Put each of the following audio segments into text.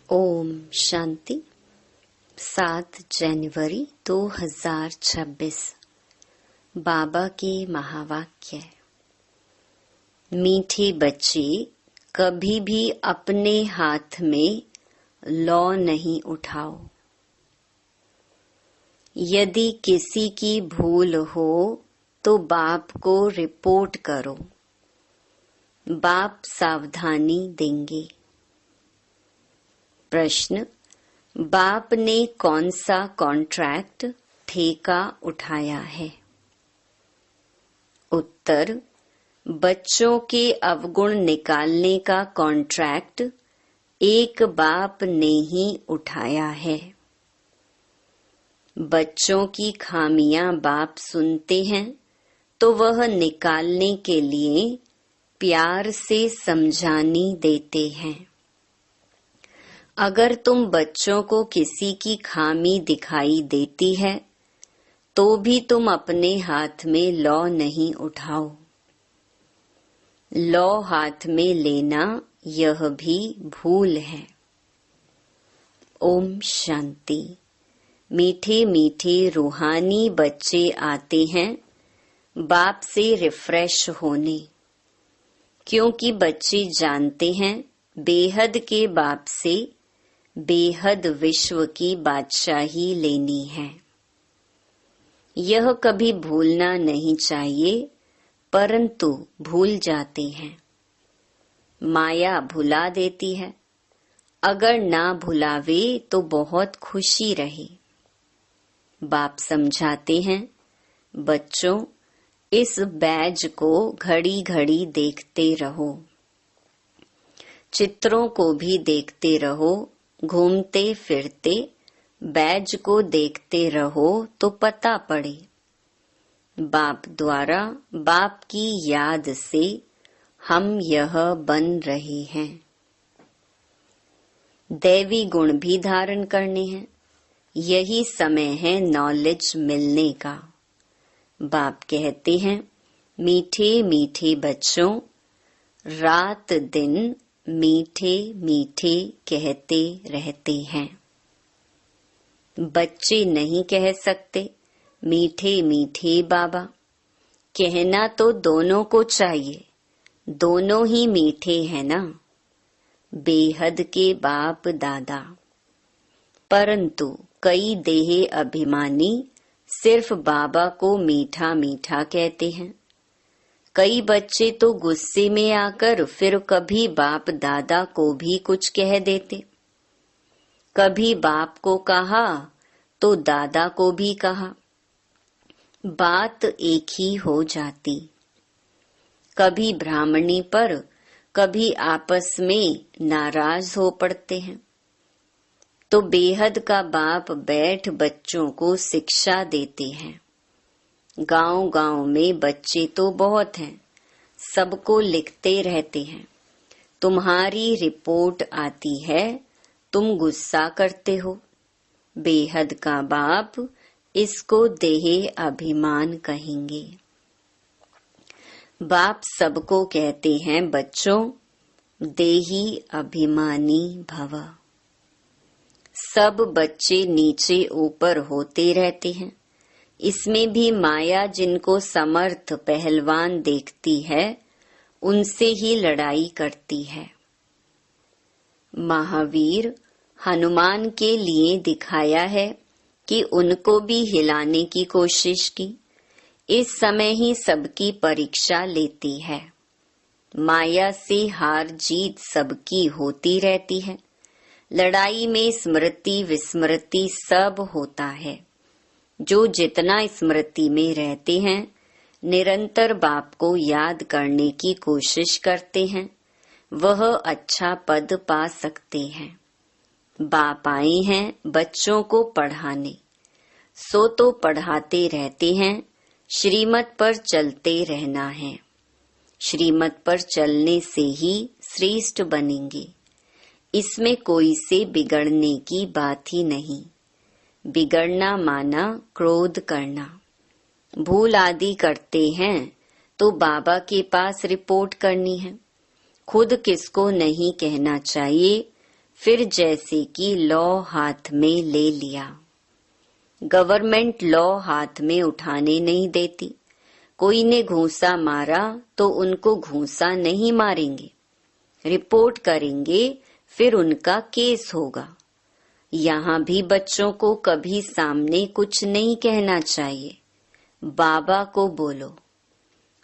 ओम शांति। 7 जनवरी 2026। बाबा के महावाक्य। मीठे बच्चे, कभी भी अपने हाथ में लौ नहीं उठाओ। यदि किसी की भूल हो तो बाप को रिपोर्ट करो, बाप सावधानी देंगे। प्रश्न: बाप ने कौन सा कॉन्ट्रैक्ट ठेका उठाया है? उत्तर: बच्चों के अवगुण निकालने का कॉन्ट्रैक्ट एक बाप ने ही उठाया है। बच्चों की खामियां बाप सुनते हैं तो वह निकालने के लिए प्यार से समझानी देते हैं। अगर तुम बच्चों को किसी की खामी दिखाई देती है तो भी तुम अपने हाथ में लौ नहीं उठाओ। लौ हाथ में लेना यह भी भूल है। ओम शांति। मीठे मीठे रूहानी बच्चे आते हैं बाप से रिफ्रेश होने, क्योंकि बच्चे जानते हैं बेहद के बाप से बेहद विश्व की बादशाही लेनी है। यह कभी भूलना नहीं चाहिए, परंतु भूल जाते हैं। माया भुला देती है। अगर ना भुलावे तो बहुत खुशी रहे। बाप समझाते हैं, बच्चों, इस बैज को घड़ी घड़ी देखते रहो, चित्रों को भी देखते रहो। घूमते फिरते बैज को देखते रहो तो पता पड़े। बाप द्वारा बाप की याद से हम यह बन रहे हैं। दैवी गुण भी धारण करने हैं। यही समय है नॉलेज मिलने का। बाप कहते हैं, मीठे मीठे बच्चों, रात दिन मीठे मीठे कहते रहते हैं। बच्चे नहीं कह सकते मीठे मीठे बाबा। कहना तो दोनों को चाहिए, दोनों ही मीठे हैं ना, बेहद के बाप दादा। परंतु कई देह अभिमानी सिर्फ बाबा को मीठा मीठा कहते हैं। कई बच्चे तो गुस्से में आकर फिर कभी बाप दादा को भी कुछ कह देते। कभी बाप को कहा तो दादा को भी कहा। बात एक ही हो जाती। कभी ब्राह्मणी पर, कभी आपस में नाराज हो पड़ते हैं। तो बेहद का बाप बैठ बच्चों को शिक्षा देते हैं। गांव गांव में बच्चे तो बहुत हैं, सबको लिखते रहते हैं। तुम्हारी रिपोर्ट आती है, तुम गुस्सा करते हो। बेहद का बाप इसको देह अभिमान कहेंगे। बाप सबको कहते हैं, बच्चों, देही अभिमानी भव। सब बच्चे नीचे ऊपर होते रहते हैं। इसमें भी माया जिनको समर्थ पहलवान देखती है, उनसे ही लड़ाई करती है। महावीर हनुमान के लिए दिखाया है कि उनको भी हिलाने की कोशिश की। इस समय ही सबकी परीक्षा लेती है। माया से हार जीत सबकी होती रहती है। लड़ाई में स्मृति विस्मृति सब होता है। जो जितना स्मृति में रहते हैं, निरंतर बाप को याद करने की कोशिश करते हैं, वह अच्छा पद पा सकते हैं। बाप आए हैं बच्चों को पढ़ाने, सो तो पढ़ाते रहते हैं। श्रीमत पर चलते रहना है। श्रीमत पर चलने से ही श्रेष्ठ बनेंगे। इसमें कोई से बिगड़ने की बात ही नहीं। बिगड़ना माना क्रोध करना। भूल आदि करते हैं तो बाबा के पास रिपोर्ट करनी है। खुद किसको नहीं कहना चाहिए, फिर जैसे कि लॉ हाथ में ले लिया। गवर्नमेंट लॉ हाथ में उठाने नहीं देती। कोई ने घूंसा मारा तो उनको घूंसा नहीं मारेंगे, रिपोर्ट करेंगे, फिर उनका केस होगा। यहाँ भी बच्चों को कभी सामने कुछ नहीं कहना चाहिए। बाबा को बोलो।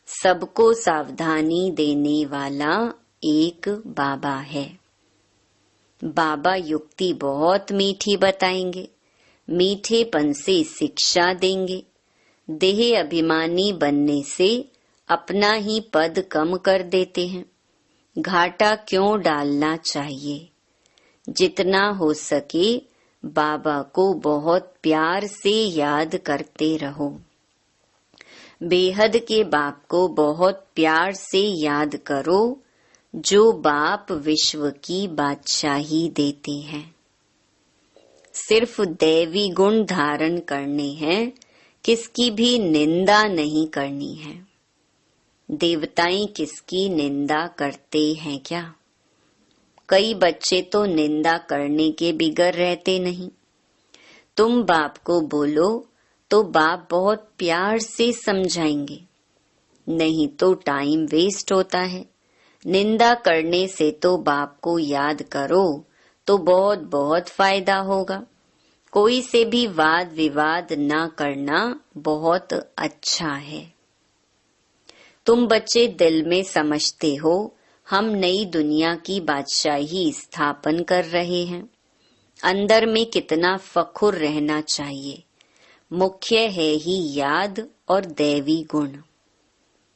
सबको सावधानी देने वाला एक बाबा है। बाबा युक्ति बहुत मीठी बताएंगे, मीठेपन से शिक्षा देंगे। देह अभिमानी बनने से अपना ही पद कम कर देते हैं। घाटा क्यों डालना चाहिए। जितना हो सके बाबा को बहुत प्यार से याद करते रहो। बेहद के बाप को बहुत प्यार से याद करो, जो बाप विश्व की बादशाही देते हैं। सिर्फ दैवी गुण धारण करने हैं, किसकी भी निंदा नहीं करनी है। देवताएं किसकी निंदा करते हैं क्या। कई बच्चे तो निंदा करने के बिगर रहते नहीं। तुम बाप को बोलो तो बाप बहुत प्यार से समझाएंगे, नहीं तो टाइम वेस्ट होता है। निंदा करने से तो बाप को याद करो तो बहुत बहुत फायदा होगा। कोई से भी वाद विवाद ना करना बहुत अच्छा है। तुम बच्चे दिल में समझते हो हम नई दुनिया की बादशाही स्थापन कर रहे हैं। अंदर में कितना फखुर रहना चाहिए। मुख्य है ही याद और दैवी गुण।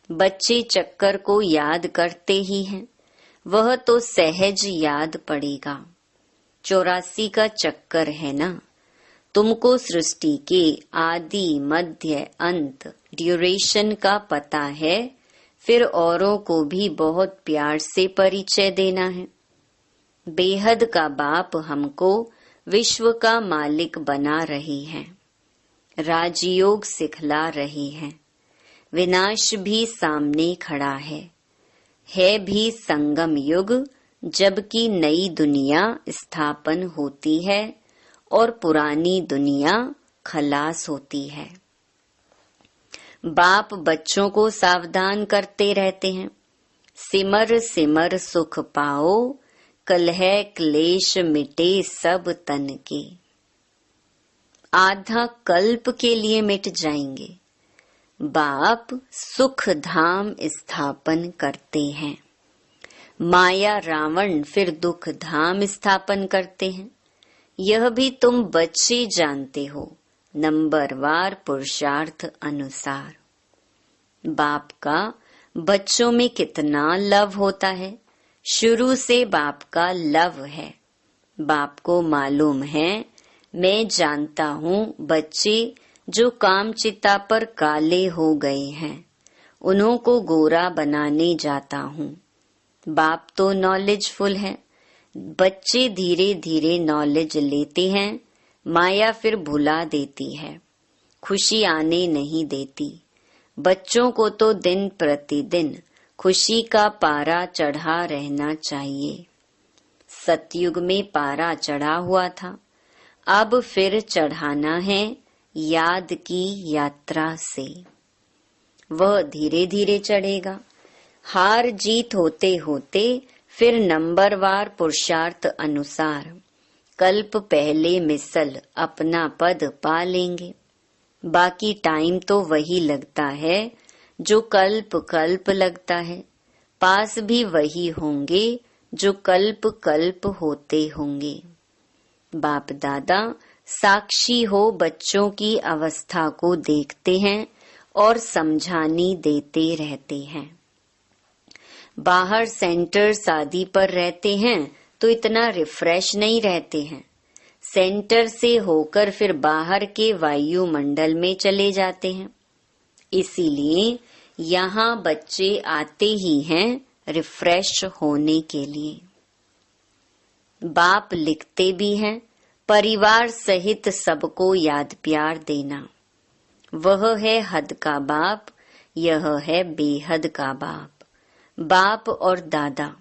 बच्चे चक्कर को याद करते ही हैं, वह तो सहज याद पड़ेगा। 84 का चक्कर है ना। तुमको सृष्टि के आदि मध्य अंत ड्यूरेशन का पता है, फिर औरों को भी बहुत प्यार से परिचय देना है। बेहद का बाप हमको विश्व का मालिक बना रही है, राजयोग सिखला रही है। विनाश भी सामने खड़ा है भी संगम युग, जबकि नई दुनिया स्थापन होती है और पुरानी दुनिया खलास होती है। बाप बच्चों को सावधान करते रहते हैं। सिमर सिमर सुख पाओ, कलह क्लेश मिटे सब तन के। आधा कल्प के लिए मिट जाएंगे। बाप सुख धाम स्थापन करते हैं। माया रावण फिर दुख धाम स्थापन करते हैं। यह भी तुम बच्चे जानते हो, नंबरवार पुरुषार्थ अनुसार। बाप का बच्चों में कितना लव होता है। शुरू से बाप का लव है। बाप को मालूम है, मैं जानता हूँ बच्चे जो कामचिता पर काले हो गए हैं, उन्हों को गोरा बनाने जाता हूँ। बाप तो नॉलेजफुल है। बच्चे धीरे धीरे नॉलेज लेते हैं। माया फिर भुला देती है, खुशी आने नहीं देती। बच्चों को तो दिन प्रतिदिन खुशी का पारा चढ़ा रहना चाहिए। सतयुग में पारा चढ़ा हुआ था, अब फिर चढ़ाना है याद की यात्रा से। वह धीरे धीरे चढ़ेगा। हार जीत होते होते फिर नंबरवार पुरुषार्थ अनुसार कल्प पहले मिसल अपना पद पा लेंगे। बाकी टाइम तो वही लगता है जो कल्प कल्प लगता है। पास भी वही होंगे जो कल्प कल्प होते होंगे। बाप दादा साक्षी हो बच्चों की अवस्था को देखते हैं और समझानी देते रहते हैं। बाहर सेंटर शादी पर रहते हैं तो इतना रिफ्रेश नहीं रहते हैं। सेंटर से होकर फिर बाहर के वायुमंडल में चले जाते हैं। इसीलिए यहाँ बच्चे आते ही हैं रिफ्रेश होने के लिए। बाप लिखते भी हैं, परिवार सहित सबको याद प्यार देना। वह है हद का बाप, यह है बेहद का बाप। बाप और दादा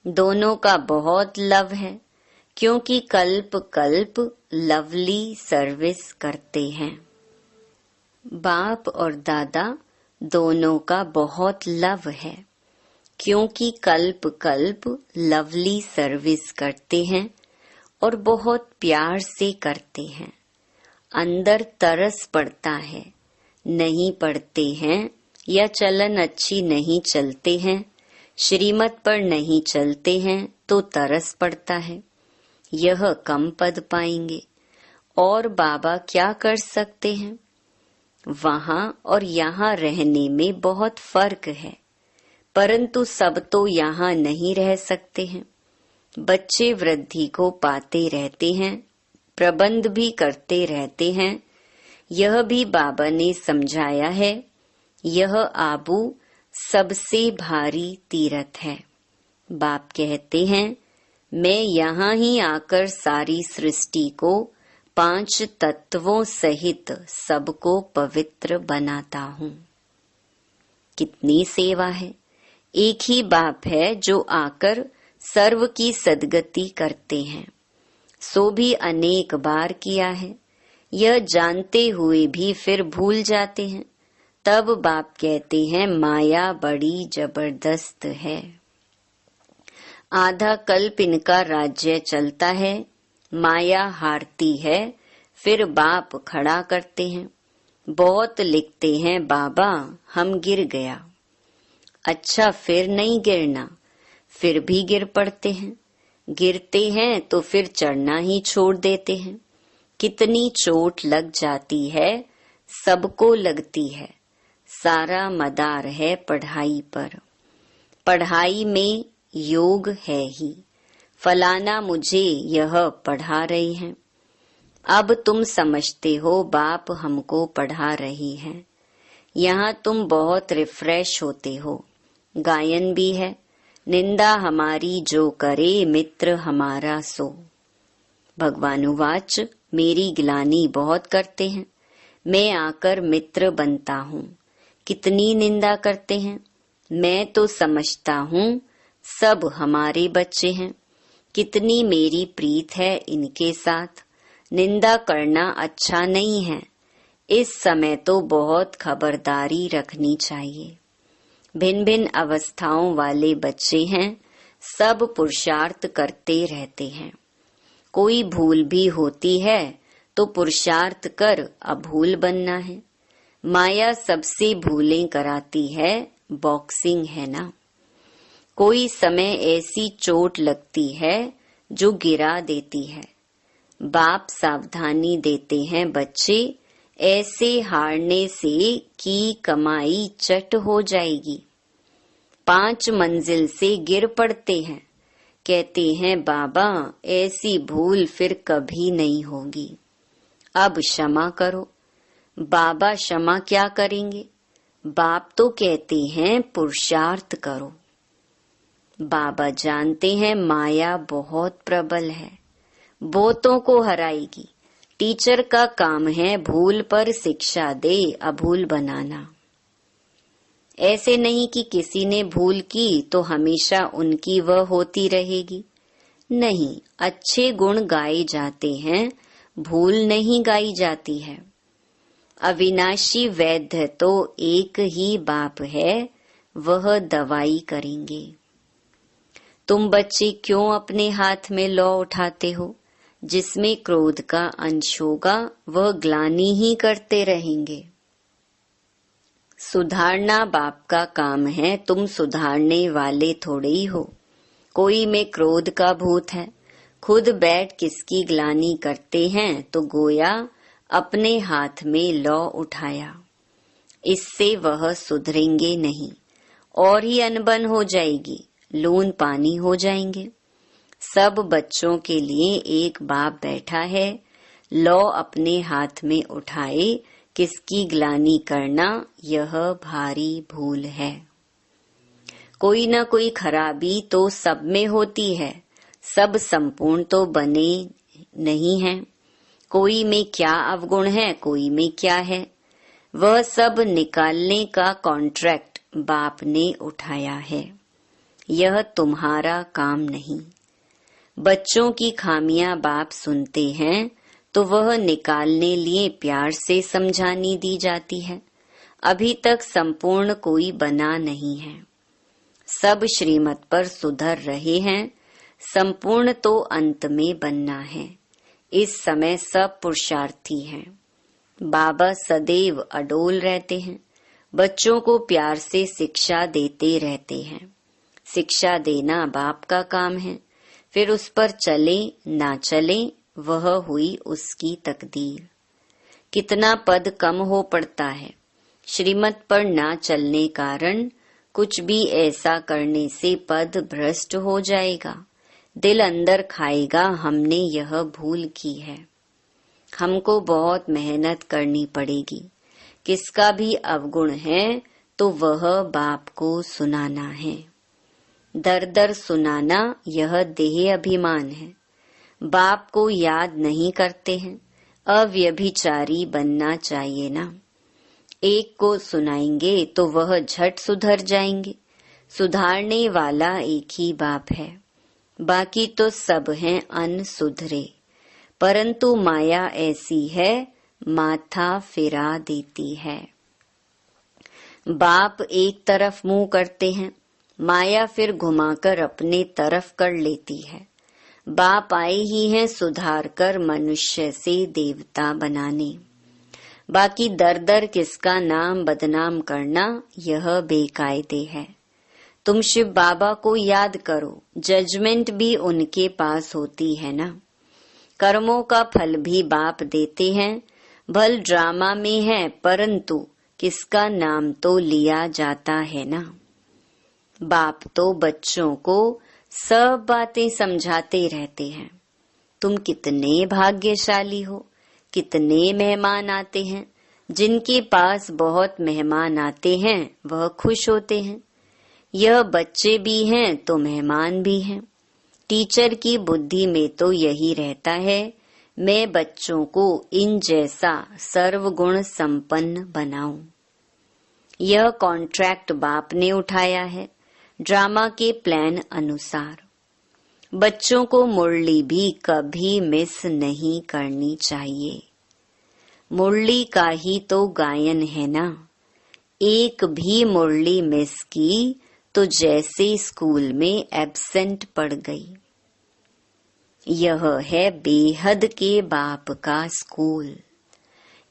दोनों का बहुत लव है। क्योंकि कल्प कल्प लवली सर्विस करते हैं। बाप और दादा दोनों का बहुत लव है, क्योंकि कल्प कल्प लवली सर्विस करते हैं और बहुत प्यार से करते हैं। अंदर तरस पड़ता है, नहीं पढ़ते हैं या चलन अच्छी नहीं चलते हैं, श्रीमत पर नहीं चलते हैं तो तरस पड़ता है, यह कम पद पाएंगे। और बाबा क्या कर सकते हैं? वहां और यहाँ रहने में बहुत फर्क है, परंतु सब तो यहाँ नहीं रह सकते हैं। बच्चे वृद्धि को पाते रहते हैं, प्रबंध भी करते रहते हैं। यह भी बाबा ने समझाया है। यह आबू सबसे भारी तीर्थ है। बाप कहते हैं, मैं यहाँ ही आकर सारी सृष्टि को 5 तत्वों सहित सबको पवित्र बनाता हूँ। कितनी सेवा है। एक ही बाप है जो आकर सर्व की सद्गति करते हैं, सो भी अनेक बार किया है। यह जानते हुए भी फिर भूल जाते हैं। तब बाप कहते हैं, माया बड़ी जबरदस्त है। आधा कल्प इनका राज्य चलता है, माया हारती है, फिर बाप खड़ा करते हैं। बहुत लिखते हैं, बाबा हम गिर गया। अच्छा, फिर नहीं गिरना, फिर भी गिर पड़ते हैं। गिरते हैं तो फिर चढ़ना ही छोड़ देते हैं। कितनी चोट लग जाती है, सबको लगती है। सारा मदार है पढ़ाई पर। पढ़ाई में योग है ही। फलाना मुझे यह पढ़ा रही है। अब तुम समझते हो बाप हमको पढ़ा रही है। यहाँ तुम बहुत रिफ्रेश होते हो। गायन भी है, निंदा हमारी जो करे, मित्र हमारा सो। भगवानुवाच, मेरी गिलानी बहुत करते हैं, मैं आकर मित्र बनता हूँ। कितनी निंदा करते हैं, मैं तो समझता हूँ सब हमारे बच्चे हैं। कितनी मेरी प्रीत है इनके साथ। निंदा करना अच्छा नहीं है। इस समय तो बहुत खबरदारी रखनी चाहिए। भिन्न भिन्न अवस्थाओं वाले बच्चे हैं, सब पुरुषार्थ करते रहते हैं। कोई भूल भी होती है तो पुरुषार्थ कर अभूल बनना है। माया सबसे भूलें कराती है, बॉक्सिंग है ना। कोई समय ऐसी चोट लगती है जो गिरा देती है। बाप सावधानी देते हैं, बच्चे ऐसे हारने से की कमाई चट हो जाएगी। 5 मंजिल से गिर पड़ते हैं, कहते हैं बाबा ऐसी भूल फिर कभी नहीं होगी, अब क्षमा करो। बाबा क्षमा क्या करेंगे? बाप तो कहते हैं पुरुषार्थ करो। बाबा जानते हैं माया बहुत प्रबल है, बहुतों को हराएगी। टीचर का काम है भूल पर शिक्षा दे, अभूल बनाना। ऐसे नहीं कि किसी ने भूल की तो हमेशा उनकी वह होती रहेगी। नहीं, अच्छे गुण गाए जाते हैं, भूल नहीं गाई जाती है। अविनाशी वैद्य तो एक ही बाप है, वह दवाई करेंगे। तुम बच्चे क्यों अपने हाथ में लौ उठाते हो? जिसमें क्रोध का अंश होगा वह ग्लानि ही करते रहेंगे। सुधारना बाप का काम है, तुम सुधारने वाले थोड़े ही हो। कोई में क्रोध का भूत है, खुद बैठ किसकी ग्लानि करते हैं तो गोया अपने हाथ में लौ उठाया। इससे वह सुधरेंगे नहीं, और ही अनबन हो जाएगी, लून पानी हो जाएंगे। सब बच्चों के लिए एक बाप बैठा है, लौ अपने हाथ में उठाए, किसकी ग्लानि करना यह भारी भूल है। कोई न कोई खराबी तो सब में होती है, सब संपूर्ण तो बने नहीं हैं। कोई में क्या अवगुण है, कोई में क्या है, वह सब निकालने का कॉन्ट्रैक्ट बाप ने उठाया है। यह तुम्हारा काम नहीं। बच्चों की खामियां बाप सुनते हैं तो वह निकालने लिए प्यार से समझानी दी जाती है। अभी तक संपूर्ण कोई बना नहीं है, सब श्रीमत पर सुधर रहे हैं। संपूर्ण तो अंत में बनना है। इस समय सब पुरुषार्थी हैं। बाबा सदैव अडोल रहते हैं, बच्चों को प्यार से शिक्षा देते रहते हैं। शिक्षा देना बाप का काम है, फिर उस पर चले ना चले वह हुई उसकी तकदीर। कितना पद कम हो पड़ता है, श्रीमत पर ना चलने कारण कुछ भी ऐसा करने से पद भ्रष्ट हो जाएगा। दिल अंदर खाएगा हमने यह भूल की है। हमको बहुत मेहनत करनी पड़ेगी। किसका भी अवगुण है तो वह बाप को सुनाना है। दर दर सुनाना यह देह अभिमान है। बाप को याद नहीं करते हैं, अव्यभिचारी बनना चाहिए ना। एक को सुनाएंगे तो वह झट सुधर जाएंगे। सुधारने वाला एक ही बाप है, बाकी तो सब हैं अनसुधरे। परंतु माया ऐसी है, माथा फिरा देती है। बाप एक तरफ मुंह करते हैं, माया फिर घुमाकर अपने तरफ कर लेती है। बाप आए ही हैं सुधार कर मनुष्य से देवता बनाने। बाकी दर दर किसका नाम बदनाम करना यह बेकायदे है। तुम शिव बाबा को याद करो, जजमेंट भी उनके पास होती है ना। कर्मों का फल भी बाप देते हैं। भल ड्रामा में है परंतु किसका नाम तो लिया जाता है ना। बाप तो बच्चों को सब बातें समझाते रहते हैं। तुम कितने भाग्यशाली हो, कितने मेहमान आते हैं। जिनके पास बहुत मेहमान आते हैं वह खुश होते हैं। यह बच्चे भी हैं तो मेहमान भी हैं। टीचर की बुद्धि में तो यही रहता है, मैं बच्चों को इन जैसा सर्वगुण संपन्न बनाऊं। यह कॉन्ट्रैक्ट बाप ने उठाया है ड्रामा के प्लान अनुसार। बच्चों को मुरली भी कभी मिस नहीं करनी चाहिए। मुरली का ही तो गायन है ना। एक भी मुरली मिस की तो जैसे स्कूल में एब्सेंट पड़ गई। यह है बेहद के बाप का स्कूल।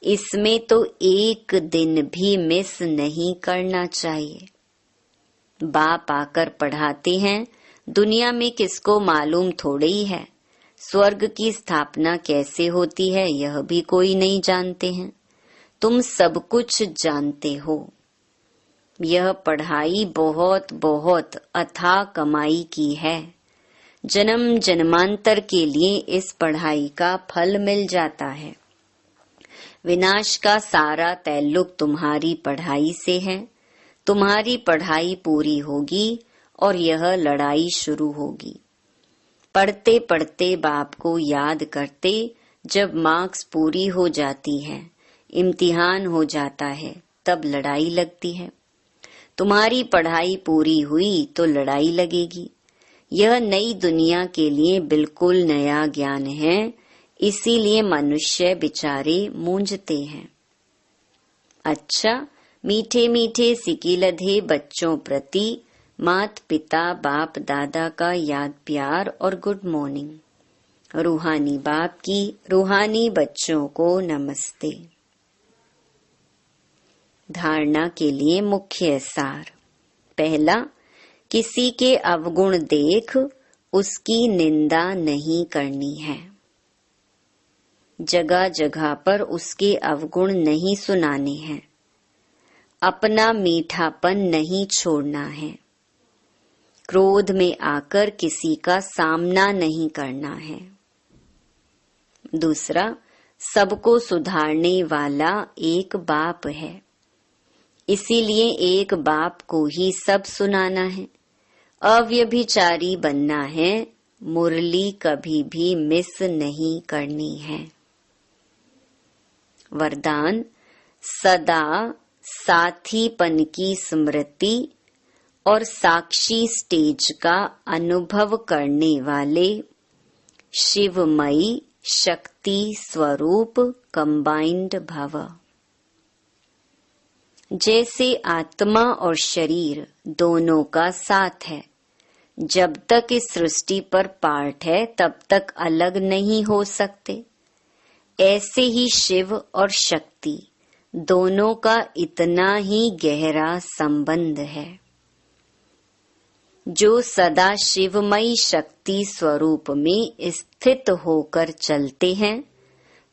इसमें तो एक दिन भी मिस नहीं करना चाहिए। बाप आकर पढ़ाते हैं, दुनिया में किसको मालूम थोड़े ही है। स्वर्ग की स्थापना कैसे होती है यह भी कोई नहीं जानते हैं। तुम सब कुछ जानते हो। यह पढ़ाई बहुत बहुत अथाह कमाई की है। जन्म जन्मांतर के लिए इस पढ़ाई का फल मिल जाता है। विनाश का सारा ताल्लुक तुम्हारी पढ़ाई से है। तुम्हारी पढ़ाई पूरी होगी और यह लड़ाई शुरू होगी। पढ़ते पढ़ते बाप को याद करते, जब मार्क्स पूरी हो जाती है, इम्तिहान हो जाता है, तब लड़ाई लगती है। तुम्हारी पढ़ाई पूरी हुई तो लड़ाई लगेगी। यह नई दुनिया के लिए बिल्कुल नया ज्ञान है, इसीलिए मनुष्य बेचारे मूंझते हैं। अच्छा, मीठे मीठे सिकिलधे बच्चों प्रति मात पिता बाप दादा का याद प्यार और गुड मॉर्निंग। रूहानी बाप की रूहानी बच्चों को नमस्ते। धारणा के लिए मुख्य सार। पहला, किसी के अवगुण देख उसकी निंदा नहीं करनी है। जगह जगह पर उसके अवगुण नहीं सुनाने हैं। अपना मीठापन नहीं छोड़ना है। क्रोध में आकर किसी का सामना नहीं करना है। दूसरा, सबको सुधारने वाला एक बाप है, इसीलिए एक बाप को ही सब सुनाना है। अव्यभिचारी बनना है, मुरली कभी भी मिस नहीं करनी है। वरदान, सदा साथीपन की स्मृति और साक्षी स्टेज का अनुभव करने वाले शिवमयी शक्ति स्वरूप कंबाइंड भव। जैसे आत्मा और शरीर दोनों का साथ है, जब तक इस सृष्टि पर पार्ट है तब तक अलग नहीं हो सकते, ऐसे ही शिव और शक्ति दोनों का इतना ही गहरा संबंध है। जो सदा शिवमयी शक्ति स्वरूप में स्थित होकर चलते हैं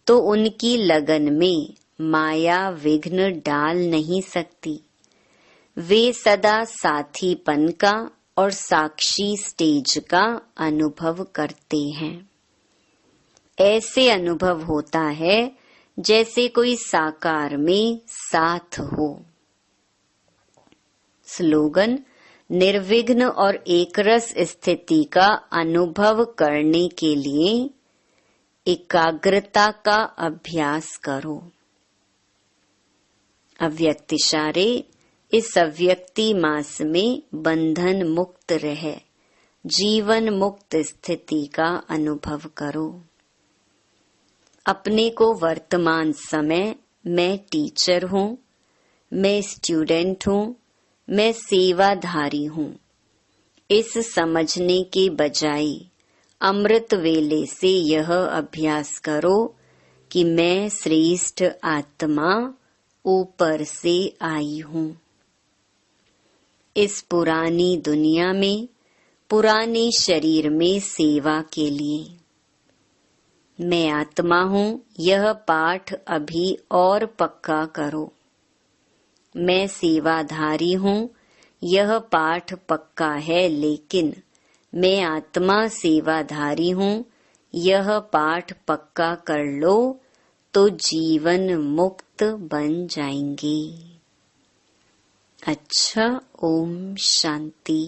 तो उनकी लगन में माया विघ्न डाल नहीं सकती। वे सदा साथीपन का और साक्षी स्टेज का अनुभव करते हैं। ऐसे अनुभव होता है जैसे कोई साकार में साथ हो। स्लोगन: निर्विघ्न और एकरस स्थिति का अनुभव करने के लिए एकाग्रता का अभ्यास करो। अव्यक्त इशारे: इस अव्यक्ति मास में बंधन मुक्त रहे, जीवन मुक्त स्थिति का अनुभव करो। अपने को वर्तमान समय मैं टीचर हूँ, मैं स्टूडेंट हूँ, मैं सेवाधारी हूँ, इस समझने के बजाय अमृत वेले से यह अभ्यास करो कि मैं श्रेष्ठ आत्मा ऊपर से आई हूँ। इस पुरानी दुनिया में पुराने शरीर में सेवा के लिए मैं आत्मा हूँ, यह पाठ अभी और पक्का करो। मैं सेवाधारी हूँ, यह पाठ पक्का है, लेकिन मैं आत्मा सेवाधारी हूँ, यह पाठ पक्का कर लो तो जीवन मुक्त बन जाएंगे। अच्छा, ओम शांति।